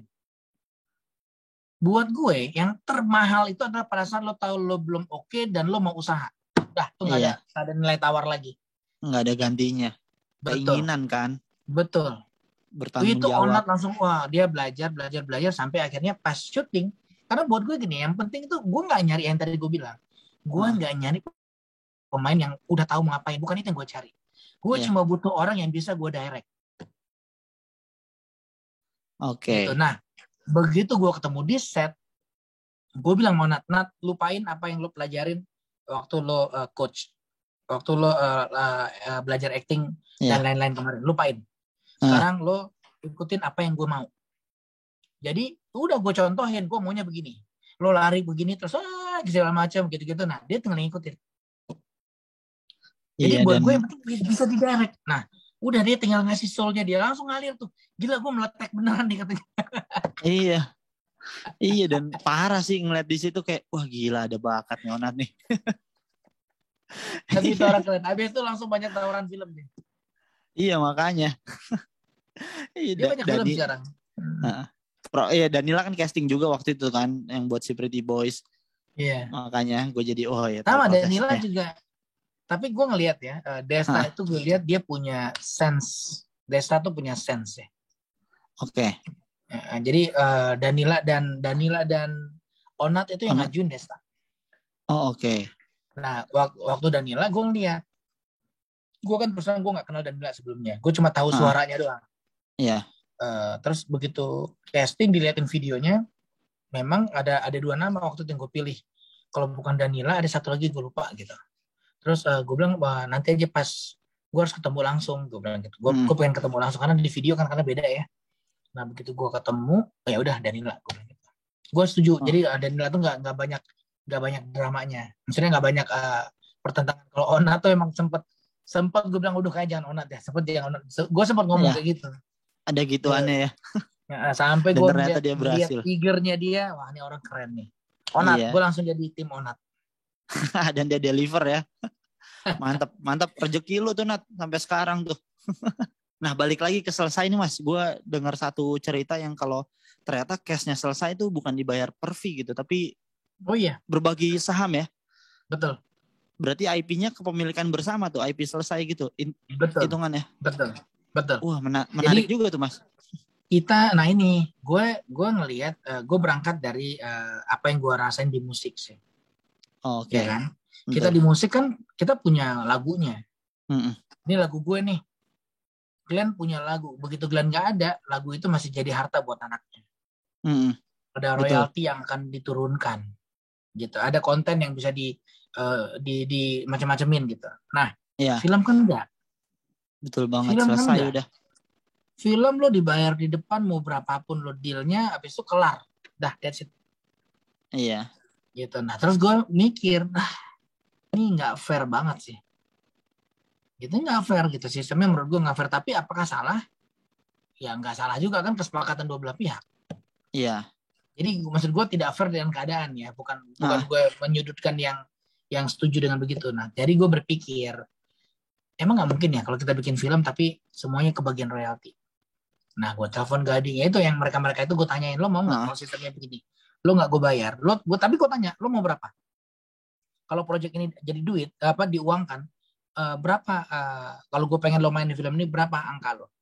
Buat gue yang termahal itu adalah pada saat lo tahu lo belum oke dan lo mau usaha. Udah tuh nggak ada nilai tawar lagi. Nggak ada gantinya. Keinginan kan. Betul. Bertanggung itu jawab. Onat langsung dia belajar sampai akhirnya pas syuting. Karena buat gue gini, yang penting itu gue nggak nyari yang tadi gue bilang. Gue nggak nyari pemain yang udah tahu mau ngapain. Bukan itu yang gue cari. Gue cuma butuh orang yang bisa gue direct. Oke. Gitu. Nah, begitu gue ketemu di set, gue bilang mau Nat, lupain apa yang lo pelajarin waktu lo coach, waktu lo belajar acting dan lain-lain kemarin, lupain. Sekarang lo ikutin apa yang gue mau. Jadi udah gue contohin, gue maunya begini, lo lari begini terus segala macam gitu-gitu. Nah, dia tinggal ngikutin. Jadi buat gue yang penting bisa didirect. Nah, udah dia tinggal ngasih soulnya, dia langsung ngalir tuh. Gila, gue meletek beneran nih katanya. Iya, dan parah sih ngeliat di situ, kayak wah gila, ada bakatnya Onat nih. Tapi itu orang keren. Habis itu langsung banyak tawaran film nih. Iya, makanya. Dia banyak film sekarang. Iya, Danila kan casting juga waktu itu kan, yang buat si Pretty Boys. Iya. Makanya gue jadi sama Danila juga. Tapi gue ngelihat ya, Desta itu gue lihat dia punya sense. Desta tuh punya sense ya. Oke. Jadi Danila dan Onat itu yang ngajuin Desta. Oh, oke. Nah, waktu Danila gue ngeliat, gue kan personal gue nggak kenal Danila sebelumnya, gue cuma tahu suaranya doang. Iya. Terus begitu casting, diliatin videonya, memang ada 2 nama waktu itu yang gue pilih. Kalau bukan Danila, ada satu lagi gue lupa gitu. Terus gue bilang, nanti aja pas gue harus ketemu langsung, gue bilang gitu. Gue pengen ketemu langsung karena di video kan, karena beda ya. Nah begitu gue ketemu, ya udah Danila, gue bilang gitu. Gue setuju. Jadi Danila tuh nggak banyak dramanya. Maksudnya nggak banyak pertentangan. Kalau Onat tuh emang sempat gue bilang, udah kayak jangan Onat ya. Jangan Onat. Gue sempat ngomong kayak gitu. Ada gituannya ya. Sampai gue lihat figurnya dia, wah ini orang keren nih. Onat, gue langsung jadi tim Onat. Dan dia deliver ya. Mantap rezeki lu tuh Nat sampai sekarang tuh. Nah, balik lagi ke Selesai ini Mas. Gue dengar satu cerita yang kalau ternyata case-nya Selesai itu bukan dibayar per fee gitu, tapi berbagi saham ya. Betul. Berarti IP-nya kepemilikan bersama tuh, IP Selesai gitu. Betul. Hitungannya. Betul. Wah, menarik juga tuh Mas. Nah ini gue ngelihat, gue berangkat dari apa yang gue rasain di musik sih. Oke. Ya kan? Kita di musik kan kita punya lagunya. Ini lagu gue nih. Glenn punya lagu. Begitu Glenn nggak ada, lagu itu masih jadi harta buat anaknya. ada Betul. royalti yang akan diturunkan gitu. Ada konten yang bisa di macam-macamin gitu. Nah, Iya, film kan enggak. betul banget. Film kan Selesai enggak. udah. Film lo dibayar di depan mau berapapun lo dealnya, habis itu kelar. Dah, that's it. Iya. Gitu. Nah, terus gue mikir, ini nggak fair banget sih. Gitu nggak fair gitu. Sistemnya menurut gue nggak fair. Tapi apakah salah? Ya nggak salah juga kan, kesepakatan dua belah pihak. Iya. Jadi maksud gue tidak fair dengan keadaan ya. Bukan Nah, gue menyudutkan yang setuju dengan begitu. Nah, jadi gue berpikir, emang nggak mungkin ya kalau kita bikin film tapi semuanya kebagian royalti. Nah, gue telepon Gading, ya itu yang mereka itu gue tanyain, lo mau nggak nah, kalau sistemnya begini? Lo nggak gue bayar, tapi gue tanya, lo mau berapa? Kalau proyek ini jadi duit, apa diuangkan, berapa? Kalau gue pengen lo main di film ini, berapa angka lo?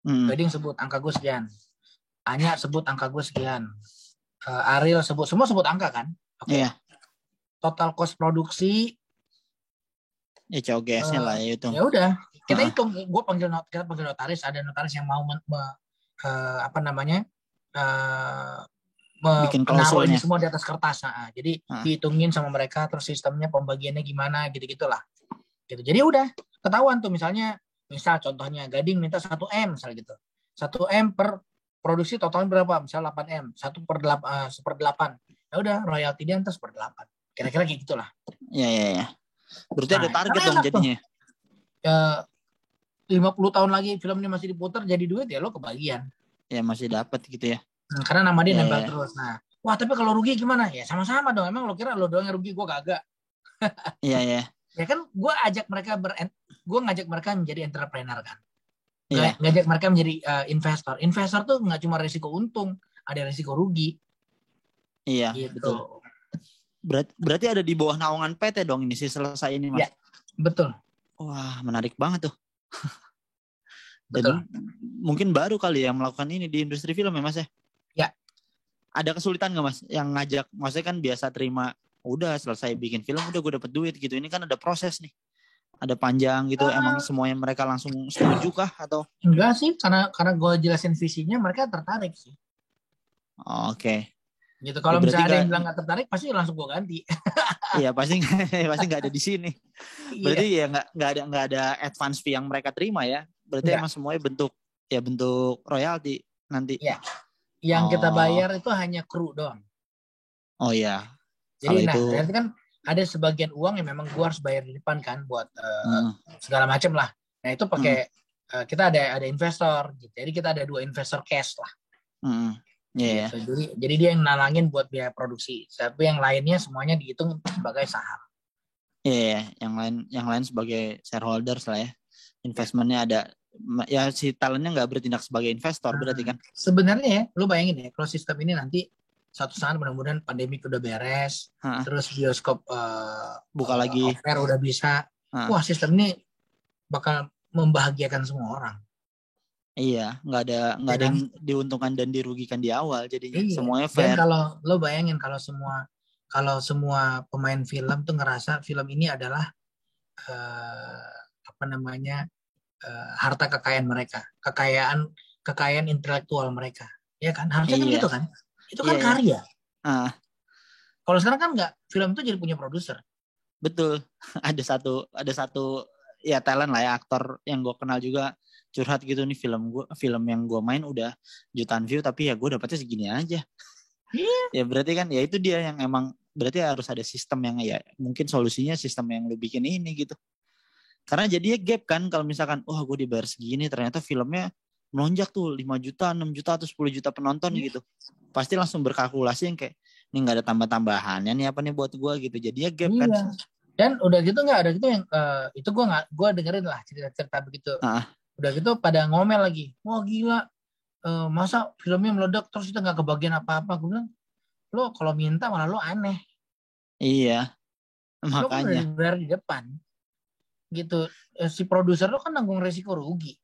Gading sebut angka gue sekian, Anya sebut angka gue sekian, Ariel semua sebut angka kan? Oke. iya. Total cost produksi, Ya COGS-nya lah ya itu. ya udah, kita Heeh. hitung. Kita panggil notaris, ada notaris yang mau apa namanya? Bikin Menaruh ini klausulnya. semua di atas kertas. Nah, jadi Heeh. dihitungin sama mereka, terus sistemnya pembagiannya gimana gitu-gitulah. Gitu. Jadi udah ketahuan tuh, misal contohnya Gading minta 1 M misal gitu. 1 M per produksi totalnya berapa? Misal 8 M, 1/8. Ya udah, royalti dia ntar 1/8. Kira-kira kayak gitulah. Iya, iya, iya. Berarti Nah, ada target kan dong enak tuh. jadinya. 50 tahun lagi film ini masih diputar jadi duit, ya lo kebagian. Ya masih dapat gitu ya. Karena nama dia Ya, nempel ya. terus. Nah, wah tapi kalau rugi gimana? Ya sama-sama dong. Emang lo kira lo doang yang rugi, gue kagak. Iya, ya. Ya kan gue ngajak mereka menjadi entrepreneur kan. Iya. Ngajak mereka menjadi investor. Investor tuh nggak cuma risiko untung, ada risiko rugi. Iya, Gitu. betul. Berarti ada di bawah naungan PT dong ini sih selesai ini, Mas. Ya, betul. Wah, menarik banget tuh. Betul. Dan mungkin baru kali ya melakukan ini di industri film ya, Mas ya? Ya. Ada kesulitan nggak, Mas? Yang ngajak, maksudnya kan biasa terima, udah selesai bikin film, udah gue dapet duit gitu. Ini kan ada proses nih. Ada panjang gitu, emang semuanya mereka langsung setuju kah? Atau? Enggak sih, karena gue jelasin visinya, mereka tertarik sih. Oh, oke. Gitu. Kalau Ya, misalnya ada yang bilang nggak tertarik, pasti langsung gue ganti. Iya, pasti nggak ada di sini. Berarti ya nggak ada advance fee yang mereka terima ya. Berarti Enggak. emang semuanya bentuk royalti nanti. Ya. Yang kita bayar itu hanya kru doang. Oh iya. Jadi itu... berarti kan ada sebagian uang yang memang gua harus bayar di depan kan buat segala macam lah. Nah itu pakai kita ada investor. Gitu. Jadi kita ada 2 investor cash lah. Yeah. Gitu. Jadi dia yang nalangin buat biaya produksi. Tapi yang lainnya semuanya dihitung sebagai saham. Iya, yang lain sebagai shareholders lah ya. Investmentnya ada. Ya si talentnya nggak bertindak sebagai investor berarti kan. Sebenarnya ya, lu bayangin ya, kalau sistem ini nanti suatu saat mudah-mudahan pandemi udah beres, terus bioskop buka lagi, udah bisa, wah sistem ini bakal membahagiakan semua orang. Iya, nggak ada yang diuntungkan dan dirugikan di awal, jadinya semuanya fair. Dan kalau lo bayangin kalau semua pemain film tuh ngerasa film ini adalah harta kekayaan mereka, kekayaan intelektual mereka, ya kan? Harusnya kan gitu kan? Itu kan karya. Kalau sekarang kan nggak, film itu jadi punya produser. Betul, ada satu ya talent lah ya, aktor yang gue kenal juga curhat gitu nih, film yang gue main udah jutaan view tapi ya gue dapetnya segini aja. Ya berarti kan ya itu dia yang emang berarti harus ada sistem yang ya mungkin solusinya sistem yang lu bikin ini gitu. Karena jadinya gap kan kalau misalkan gue dibayar segini ternyata filmnya melonjak tuh 5 juta, 6 juta atau 10 juta penonton gitu. Pasti langsung berkalkulasi yang kayak ini nggak ada tambah-tambahannya nih apa nih buat gue gitu. Jadinya gap kan. Dan udah gitu nggak ada gitu yang itu gue dengerin lah cerita begitu. Udah gitu pada ngomel lagi. Wah gila, masa filmnya meledak terus kita nggak kebagian apa-apa. Gue bilang, lo kalau minta malah lo aneh. Iya, makanya. Lo kan udah dibayar di depan. Gitu, si produser lo kan nanggung resiko rugi.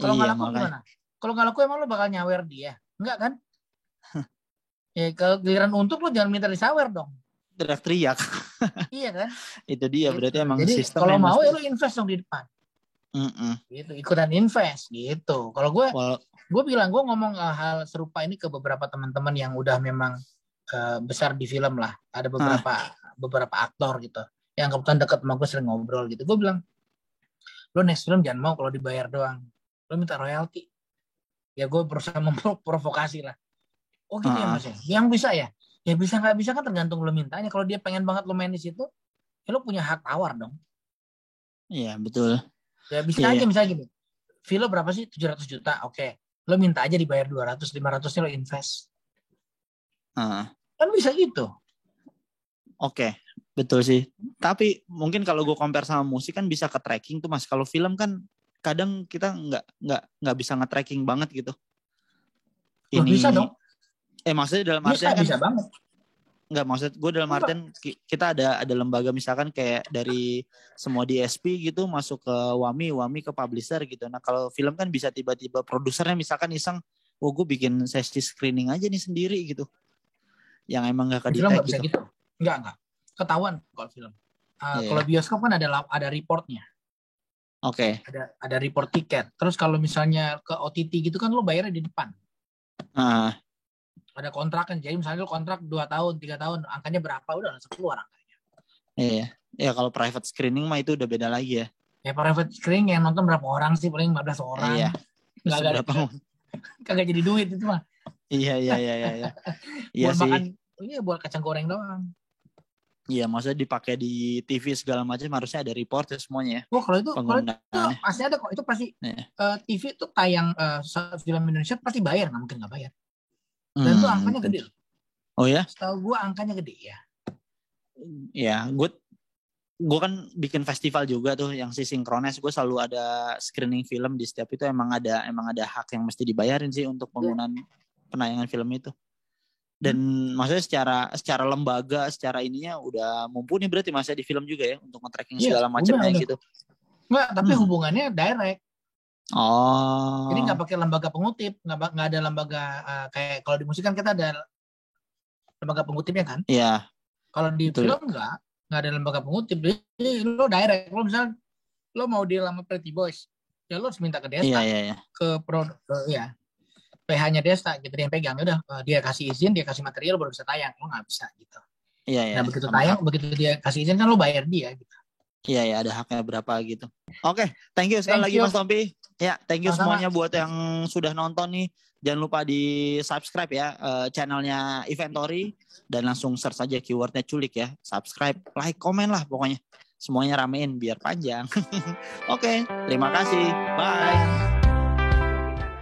Kalau nggak laku gimana? Kalau nggak laku emang lo bakal nyawer dia? Enggak kan? Ya kalau giliran untung lo jangan minta disawer dong. Teriak-teriak. Iya kan? Itu dia gitu. Berarti emang jadi, sistem kalau mau ya lo invest dong di depan. Gitu, ikutan invest gitu. Kalau gue Gue bilang, gue ngomong hal serupa ini ke beberapa teman-teman yang udah memang besar di film lah. Ada beberapa aktor gitu yang kebetulan dekat sama gue, sering ngobrol gitu. Gue bilang, lo next film jangan mau kalau dibayar doang, lo minta royalti. Ya gue berusaha memprovokasi lah. Oh gitu ya mas ya? Yang bisa ya? Ya bisa nggak bisa kan tergantung lo mintanya. Kalau dia pengen banget lo main di situ, ya lo punya hak tawar dong. Iya betul. Ya bisa aja misalnya gini. Film berapa sih? 700 juta. Oke. Lo minta aja dibayar 200, 500-nya lo invest. Kan bisa gitu. Oke, betul sih. Tapi mungkin kalau gue compare sama musik kan bisa ke tracking tuh mas. Kalau film kan kadang kita nggak bisa nge-tracking banget gitu. Ini bisa dong. Maksudnya dalam artian bisa banget. Enggak, maksud gue dalam artian kita ada lembaga misalkan kayak dari semua DSP gitu masuk ke Wami ke publisher gitu. Nah kalau film kan bisa tiba-tiba produsernya misalkan iseng, gue bikin sesi screening aja nih sendiri gitu. Yang emang nggak ke-detect gitu. Gitu. Enggak. Ketahuan kalau film. Kalau bioskop kan ada reportnya. Oke. Ada report tiket. Terus kalau misalnya ke OTT gitu kan lo bayarnya di depan. Ada kontrak kan, jadi misalnya lo kontrak 2 tahun, 3 tahun, angkanya berapa udah langsung keluar angkanya. Iya, kalau private screening mah itu udah beda lagi ya. Ya private screening yang nonton berapa orang sih, paling 15 orang. Iya. Kagak jadi duit itu mah. Iya. Buat sih. Makan, buat kacang goreng doang. Iya, maksudnya dipakai di TV segala macam harusnya ada report ya semuanya ya. Kalau itu pasti ada kok. Itu pasti TV tuh tayang film Indonesia pasti bayar, nggak mungkin nggak bayar. Dan tuh angkanya gede. Oh ya? Setahu gue angkanya gede ya. Ya, gue kan bikin festival juga tuh yang si Synchronize. Gue selalu ada screening film di setiap itu, emang ada hak yang mesti dibayarin sih untuk penggunaan penayangan film itu. Dan maksudnya secara lembaga, secara ininya udah mumpuni berarti masih di film juga ya untuk nge-tracking segala macamnya gitu. Enggak, tapi hubungannya direct. Oh. Jadi nggak pakai lembaga pengutip, nggak ada lembaga kayak kalau di musik kan kita ada lembaga pengutipnya kan? Iya. Kalau di film nggak ada lembaga pengutip. Jadi lo direct, lo misal lo mau deal sama Pretty Boys, ya lo harus minta ke Desta, ke PH-nya Desta gitu, dia yang pegang, udah dia kasih izin, dia kasih material baru bisa tayang, lo nggak bisa gitu. Iya. Nah begitu tayang, begitu dia kasih izin kan lo bayar dia gitu. Iya, ada haknya berapa gitu. Oke, thank you sekali lagi Mas Tompi. Ya, thank you semuanya buat yang sudah nonton nih. Jangan lupa di subscribe ya channelnya Inventory dan langsung search aja keywordnya Culik ya. Subscribe, like, komen lah pokoknya. Semuanya ramein biar panjang. Oke, terima kasih. Bye.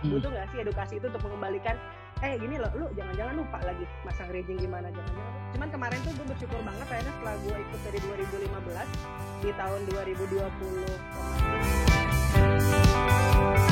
Butuh nggak sih edukasi itu untuk mengembalikan gini loh, lu jangan lupa lagi masang raging gimana, jangan. Cuman kemarin tuh gue bersyukur banget akhirnya setelah gue ikut dari 2015 di tahun 2020